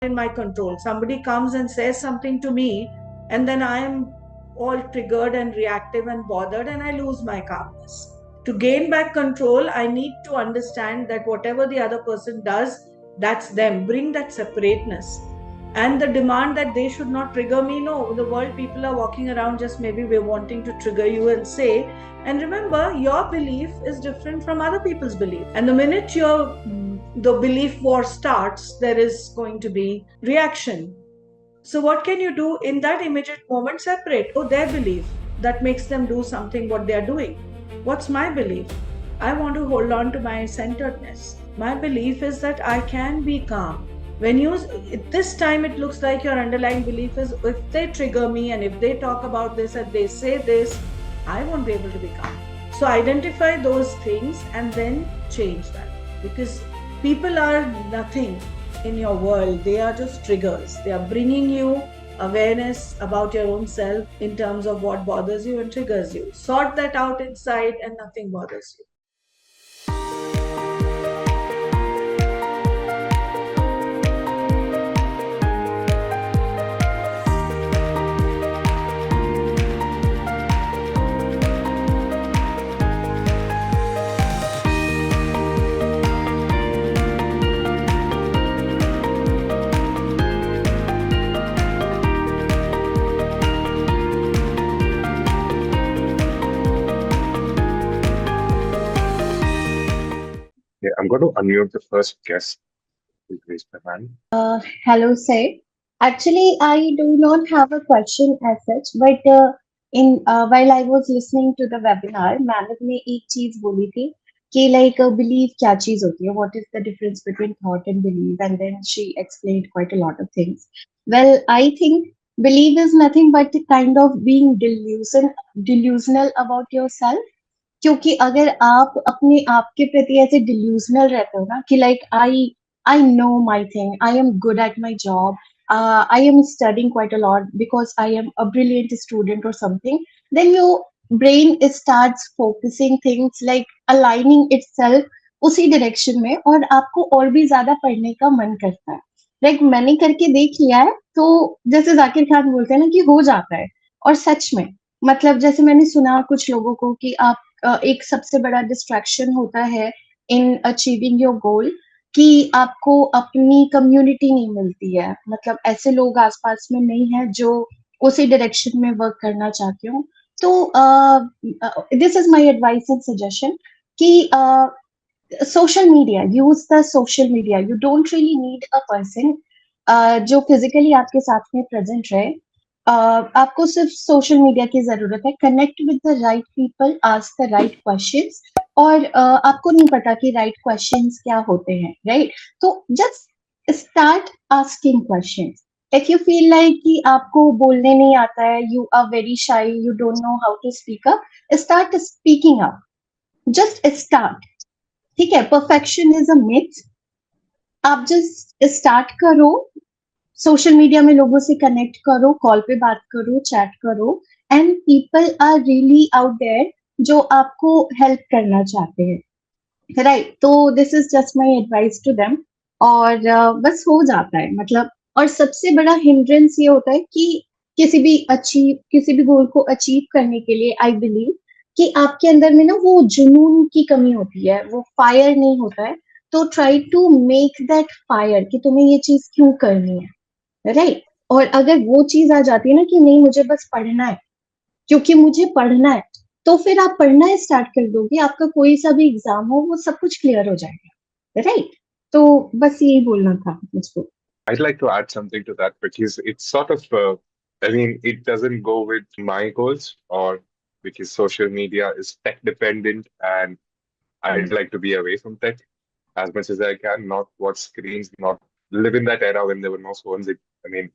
in my control. Somebody comes and says something to me, and then I am all triggered and reactive and bothered, and I lose my calmness. To gain back control, I need to understand that whatever the other person does, that's them. Bring that separateness. And the demand that they should not trigger me, no, the world people are walking around just maybe we're wanting to trigger you and say, and remember, your belief is different from other people's belief. And the minute the belief war starts, there is going to be reaction. So what can you do in that immediate moment? Separate. Oh, their belief that makes them do something what they are doing. What's my belief? I want to hold on to my centeredness. My belief is that I can be calm. When you this time it looks like your underlying belief is if they trigger me and if they talk about this and they say this, I won't be able to be calm. So identify those things and then change that, because people are nothing in your world. They are just triggers. They are bringing you awareness about your own self in terms of what bothers you and triggers you. Sort that out inside and nothing bothers you. Yeah, I'm going to unmute the first guest who raised their hand. Hello, Sai. Actually, I do not have a question as such, but in while I was listening to the webinar, madam ने एक चीज बोली थी कि like belief क्या चीज होती है? What is the difference between thought and belief? And then she explained quite a lot of things. Well, I think belief is nothing but kind of being delusional about yourself. क्योंकि अगर आप अपने आप के प्रति ऐसे डिल्यूजनल रहते हो ना कि like I know my thing I am good at my job I am studying quite a lot because I am a brilliant student और something then your brain starts focusing things like aligning itself उसी direction में और आपको और भी ज्यादा पढ़ने का मन करता है लाइक मैंने करके देख लिया है तो जैसे जाकिर खान बोलते हैं ना कि हो जाता है और सच में मतलब जैसे मैंने सुना कुछ लोगों को कि आप एक सबसे बड़ा डिस्ट्रैक्शन होता है इन अचीविंग योर गोल कि आपको अपनी कम्युनिटी नहीं मिलती है मतलब ऐसे लोग आसपास में नहीं है जो उसी डायरेक्शन में वर्क करना चाहते हो तो this is my advice and suggestion कि social media, use the social media. You don't really need a person जो फिजिकली आपके साथ में प्रेजेंट रहे आपको सिर्फ सोशल मीडिया की जरूरत है connect with the right people ask the right questions और आपको नहीं पता कि राइट क्वेश्चंस क्या होते हैं राइट तो just start asking questions if you feel like कि आपको बोलने नहीं आता है you are very shy you don't know how to speak up start speaking up just start ठीक है परफेक्शन इज अ मिथ आप जस्ट स्टार्ट करो सोशल मीडिया में लोगों से कनेक्ट करो कॉल पे बात करो चैट करो and people are really out there जो आपको हेल्प करना चाहते हैं राइट तो this is just my advice to them और बस हो जाता है मतलब और सबसे बड़ा हिंड्रेंस ये होता है कि किसी भी गोल को अचीव करने के लिए आई बिलीव कि आपके अंदर में ना वो जुनून की कमी होती है वो फायर नहीं होता है तो try to make that fire कि तुम्हें ये चीज क्यों करनी है राइट और अगर वो चीज आ जाती है ना कि नहीं मुझे बस पढ़ना है क्योंकि मुझे पढ़ना है तो फिर आप पढ़ना स्टार्ट कर दोगे आपका कोई सा भी एग्जाम हो वो सब कुछ क्लियर हो जाएगा राइट तो बस यही बोलना था मुझको I'd like to add something to that because it's sort of, I mean, it doesn't go with my goals or because social media is tech dependent and I'd like to be away from tech as much as I can, not watch screens, not live in that era when there were no phones. I mean,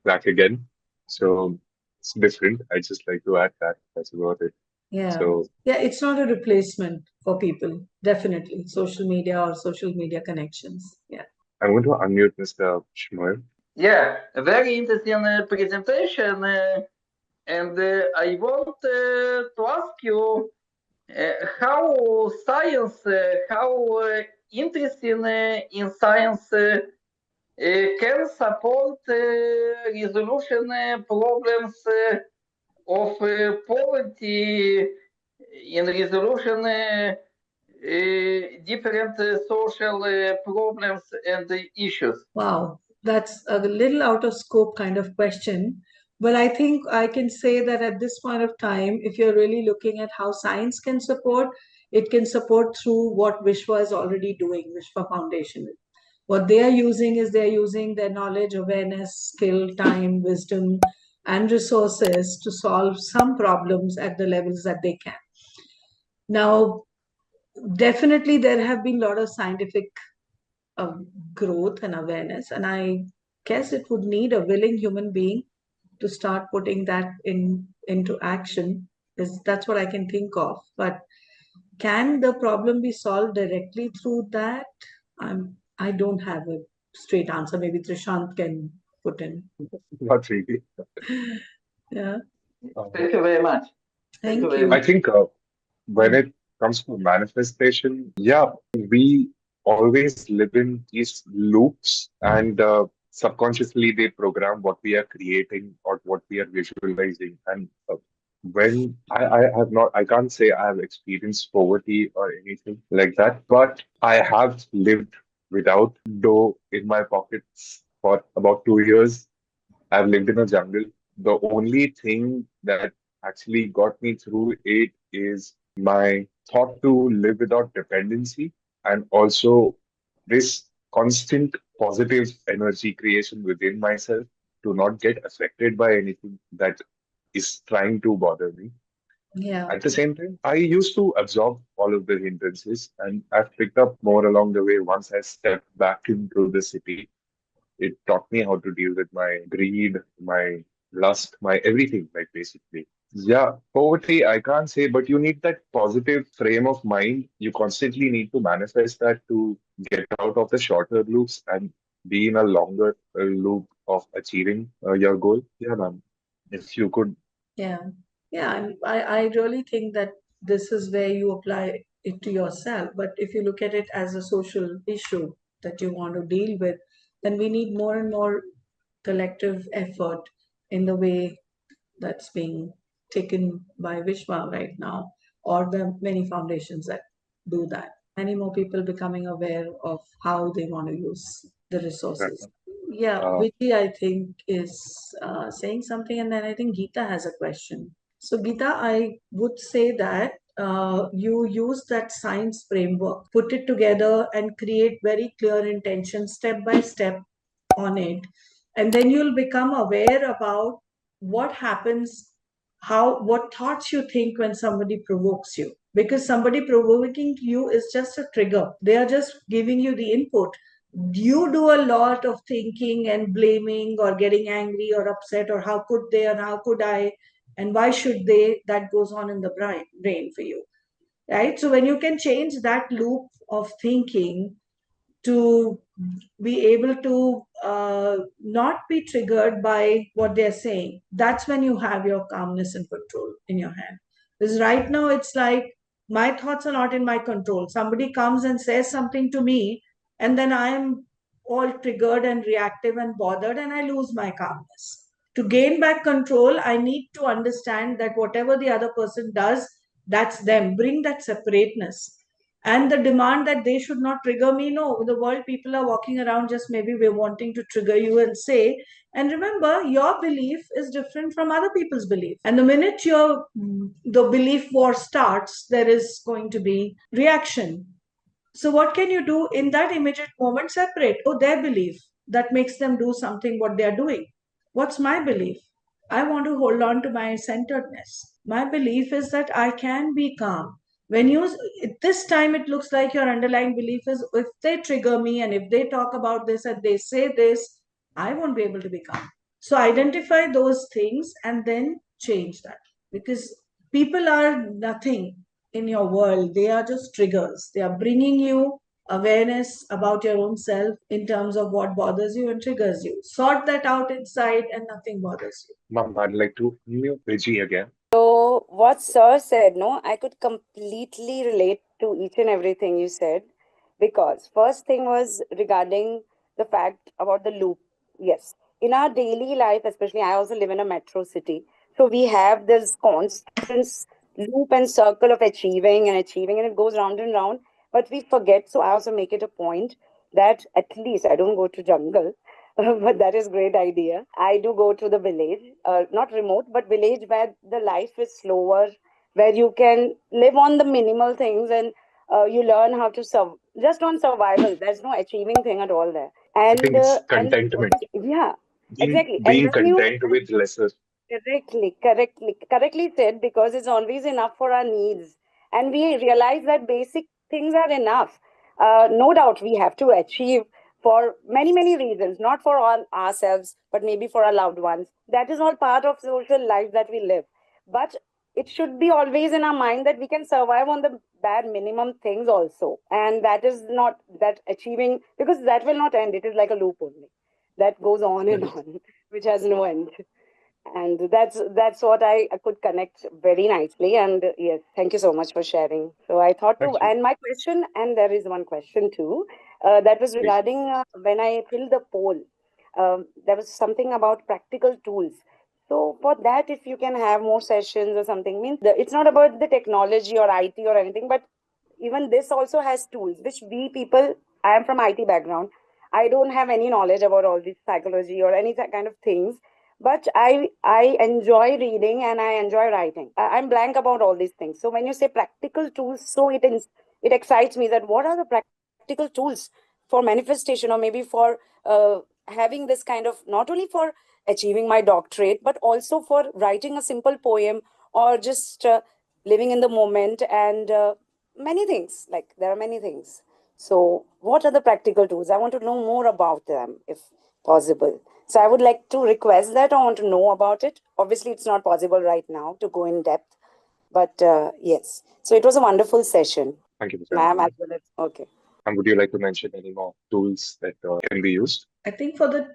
back again. So it's different. I just like to add that. That's about it. Yeah. So Yeah, it's not a replacement for people. Definitely. Social media or social media connections. Yeah. I'm going to unmute Mr. Shmuel. Yeah, a very interesting presentation. And I want to ask you how science, how interesting in science can support resolution problems of poverty in resolution different social problems and issues. Wow, that's a little out of scope kind of question. But I think I can say that at this point of time, if you're really looking at how science can support, it can support through what Vishwa is already doing, Vishwa Foundation. What they are using is they're using their knowledge, awareness, skill, time, wisdom, and resources to solve some problems at the levels that they can. Now, definitely, there have been a lot of scientific growth and awareness, and I guess it would need a willing human being to start putting that into action. Is that's what I can think of. But can the problem be solved directly through that? I don't have a straight answer. Maybe Trishant can put in. Not really. Yeah. Thank you very much. Thank very you. I much. think when it comes to manifestation, yeah, we always live in these loops, and subconsciously they program what we are creating or what we are visualizing. And when I have not, I can't say I have experienced poverty or anything like that, but I have lived without dough in my pockets for about 2 years. I've lived in a jungle. The only thing that actually got me through it is my thought to live without dependency, and also this constant positive energy creation within myself to not get affected by anything that is trying to bother me. Yeah. At the same time, I used to absorb all of the hindrances, and I've picked up more along the way once I stepped back into the city. It taught me how to deal with my greed, my lust, my everything, like basically. Yeah, poverty, I can't say, but you need that positive frame of mind. You constantly need to manifest that to get out of the shorter loops and be in a longer loop of achieving your goal. Yeah, man. If you could. Yeah. Yeah. I really think that this is where you apply it to yourself. But if you look at it as a social issue that you want to deal with, then we need more and more collective effort in the way that's being taken by Vishwa right now, or the many foundations that do that. Many more people becoming aware of how they want to use the resources. Yeah, Uh, Vijay, I think, is saying something, and then I think Geeta has a question. So, Geeta, I would say that you use that science framework, put it together, and create very clear intention step by step on it. And then you'll become aware about what happens, how, what thoughts you think when somebody provokes you. Because somebody provoking you is just a trigger, they are just giving you the input. You do a lot of thinking and blaming or getting angry or upset, or how could they, and how could I, and why should they, that goes on in the brain for you, right? So when you can change that loop of thinking to be able to not be triggered by what they're saying, that's when you have your calmness and control in your hand. Because right now it's like my thoughts are not in my control. Somebody comes and says something to me, and then I'm all triggered and reactive and bothered, and I lose my calmness. To gain back control, I need to understand that whatever the other person does, that's them. Bring that separateness, and the demand that they should not trigger me. No, the world people are walking around just maybe we're wanting to trigger you and say, and remember, your belief is different from other people's belief. And the minute your the belief war starts, there is going to be reaction. So what can you do in that immediate moment? Separate. Oh, their belief that makes them do something what they are doing. What's my belief? I want to hold on to my centeredness. My belief is that I can be calm. When you this time it looks like your underlying belief is, if they trigger me and if they talk about this and they say this, I won't be able to be calm. So identify those things and then change that, because people are nothing in your world. They are just triggers. They are bringing you awareness about your own self in terms of what bothers you and triggers you. Sort that out inside, and nothing bothers you. Mom, I'd like to mute Reggie again. So, what Sir said, no, I could completely relate to each and everything you said, because first thing was regarding the fact about the loop. Yes. In our daily life, especially, I also live in a metro city. So we have this constant loop and circle of achieving, and it goes round and round. But we forget. So I also make it a point that at least I don't go to jungle, but that is great idea. I do go to the village, not remote, but village where the life is slower, where you can live on the minimal things and you learn how to just on survival. There's no achieving thing at all there. I think it's contentment, Yeah, being exactly. And being when you content with lesser. correctly said, because it's always enough for our needs, and we realize that basic things are enough. No doubt, we have to achieve for many reasons, not for all ourselves, but maybe for our loved ones. That is all part of social life that we live. But it should be always in our mind that we can survive on the bare minimum things also, and that is not that achieving, because that will not end. It is like a loop only that goes on and Correct. on, which has no end. And that's what I could connect very nicely. And yes, thank you so much for sharing. So I thought to, Thank you. and my question, and there is one question too, that was Please. regarding when I filled the poll. There was something about practical tools. So for that, if you can have more sessions or something, means it's not about the technology or IT or anything, but even this also has tools which we people. I am from IT background. I don't have any knowledge about all this psychology or any kind of things, but I enjoy reading and I enjoy writing. I'm blank about all these things. So when you say practical tools, so it excites me that what are the practical tools for manifestation, or maybe for having this kind of, not only for achieving my doctorate, but also for writing a simple poem, or just living in the moment, and many things. Like, there are many things. So what are the practical tools? I want to know more about them if possible. So I would like to request that. I want to know about it. Obviously, it's not possible right now to go in depth, but yes. So it was a wonderful session, Thank you for ma'am, as joining. well as okay. And would you like to mention any more tools that can be used? I think for the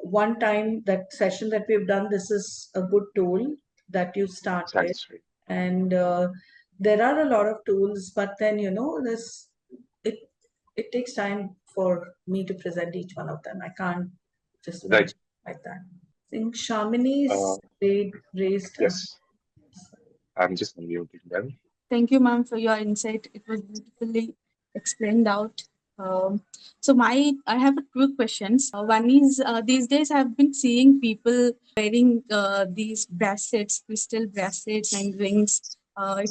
one time, that session that we've done, this is a good tool that you start with. Satisfying. And there are a lot of tools, but then, this it it takes time for me to present each one of them. I can't just Right. mention like that. I think Shamini's Uh, raised. yes. I'm just unmuting them. Thank you, ma'am, for your insight. It was beautifully explained out. Um, I have two questions. One is, these days I've been seeing people wearing these bracelets, crystal bracelets and rings.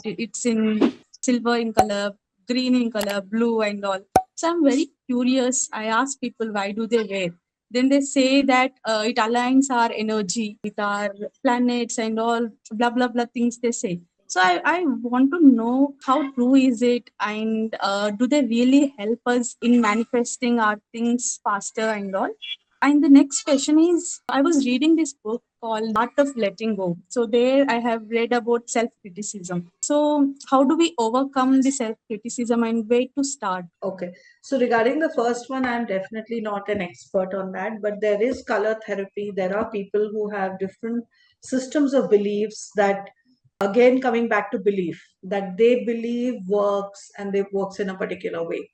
It's in silver in color, green in color, blue and all. So I'm very curious. I ask people, why do they wear? Then they say that it aligns our energy with our planets and all, blah blah blah things they say. So I want to know how true is it, and do they really help us in manifesting our things faster and all? And the next question is, I was reading this book called Art of Letting Go. So there I have read about self-criticism. So how do we overcome the self-criticism and where to start? Okay. So regarding the first one, I'm definitely not an expert on that, but there is color therapy. There are people who have different systems of beliefs that, again, coming back to belief, that they believe works and they works in a particular way.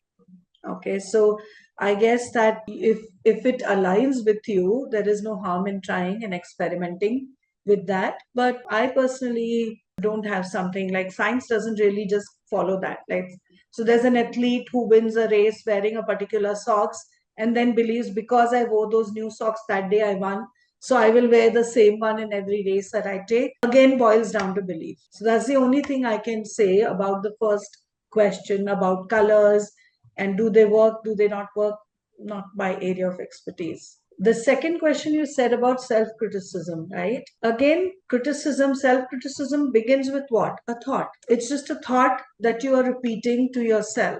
Okay, so I guess that if it aligns with you, there is no harm in trying and experimenting with that. But I personally don't have something like, science doesn't really just follow that. Like, so there's an athlete who wins a race wearing a particular socks and then believes, because I wore those new socks that day, I won. So I will wear the same one in every race that I take. Again, boils down to belief. So that's the only thing I can say about the first question about colors, and do they work, do they not work, not my area of expertise. The second question you said about self criticism, right? Again, self criticism begins with what? A thought. It's just a thought that you are repeating to yourself.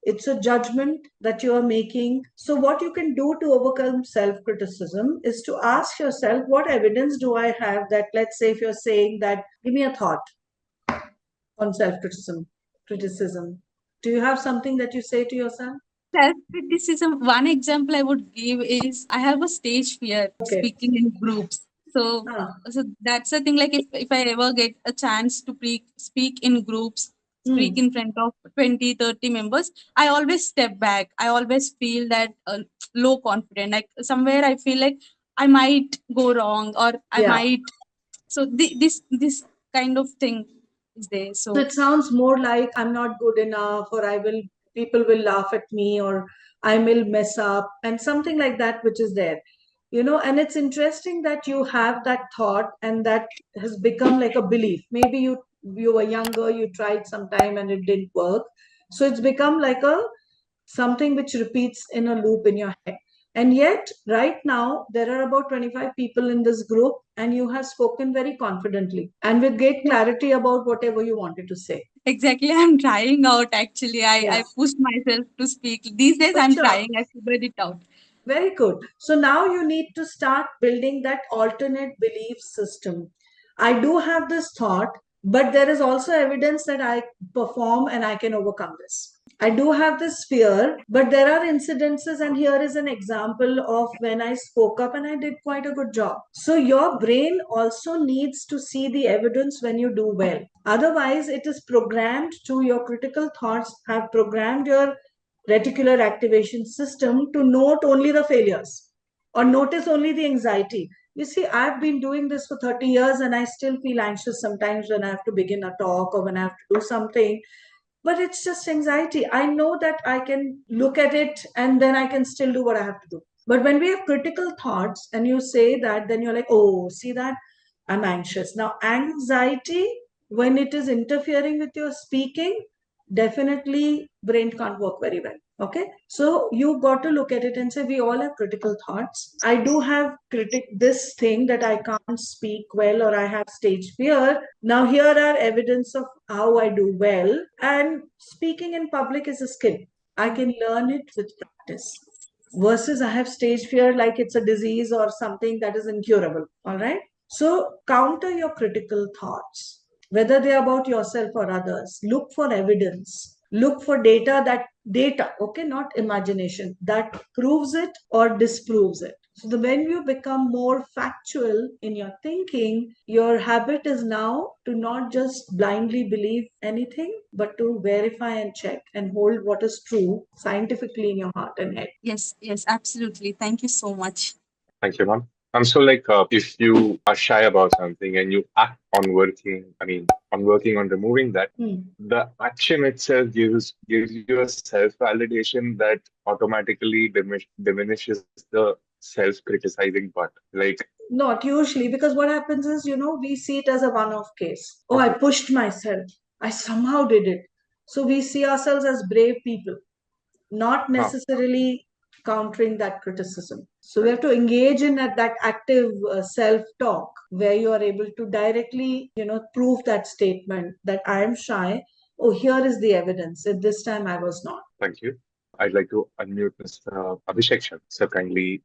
It's a judgment that you are making. So what you can do to overcome self criticism is to ask yourself, what evidence do I have that, let's say, if you're saying that, give me a thought on self criticism. Do you have something that you say to yourself? Self criticism, one example I would give is I have a stage fear Okay. speaking in groups. Ah, So that's the thing. Like if I ever get a chance to speak in groups, speak in front of 20, 30 members, I always step back. I always feel that low confident. Like somewhere I feel like I might go wrong, or I Yeah. might. So this kind of thing is there. So it sounds more like I'm not good enough, or people will laugh at me, or I will mess up, and something like that, which is there. And it's interesting that you have that thought, and that has become like a belief. Maybe you were younger, you tried sometime and it didn't work. So it's become like a something which repeats in a loop in your head. And yet, right now, there are about 25 people in this group, and you have spoken very confidently and with great clarity about whatever you wanted to say. Exactly, I'm trying out actually. I Yeah. pushed myself to speak. These days, For I'm sure. trying. I figured it out. Very good. So now you need to start building that alternate belief system. I do have this thought, but there is also evidence that I perform and I can overcome this. I do have this fear, but there are incidences, and here is an example of when I spoke up and I did quite a good job. So your brain also needs to see the evidence when you do well. Otherwise, it is programmed to your critical thoughts, have programmed your reticular activation system to note only the failures or notice only the anxiety. You see, I've been doing this for 30 years and I still feel anxious sometimes when I have to begin a talk or when I have to do something. But it's just anxiety. I know that I can look at it and then I can still do what I have to do. But when we have critical thoughts and you say that, then you're like, oh, see that? I'm anxious. Now, anxiety, when it is interfering with your speaking, definitely brain can't work very well. Okay, so you got to look at it and say we all have critical thoughts. I do have this thing that I can't speak well or I have stage fear. Now here are evidence of how I do well, and speaking in public is a skill. I can learn it with practice versus I have stage fear like it's a disease or something that is incurable. All right. So counter your critical thoughts, whether they're about yourself or others. Look for evidence. Look for data, okay, not imagination, that proves it or disproves it. So when you become more factual in your thinking, your habit is now to not just blindly believe anything, but to verify and check and hold what is true scientifically in your heart and head. Yes, yes, absolutely. Thank you so much. Thank you, ma'am. So like if you are shy about something and you act on working on removing that, the action itself gives you a self-validation that automatically diminishes the self-criticizing part. Like Not usually, because what happens is, we see it as a one off case. Oh, I pushed myself. I somehow did it. So we see ourselves as brave people, not huh, necessarily countering that criticism. So we have to engage in that active self talk where you are able to directly, prove that statement that I am shy. Oh, here is the evidence. At this time, I was not. thank you. I'd like to unmute Mr. Abhishek. Sir, kindly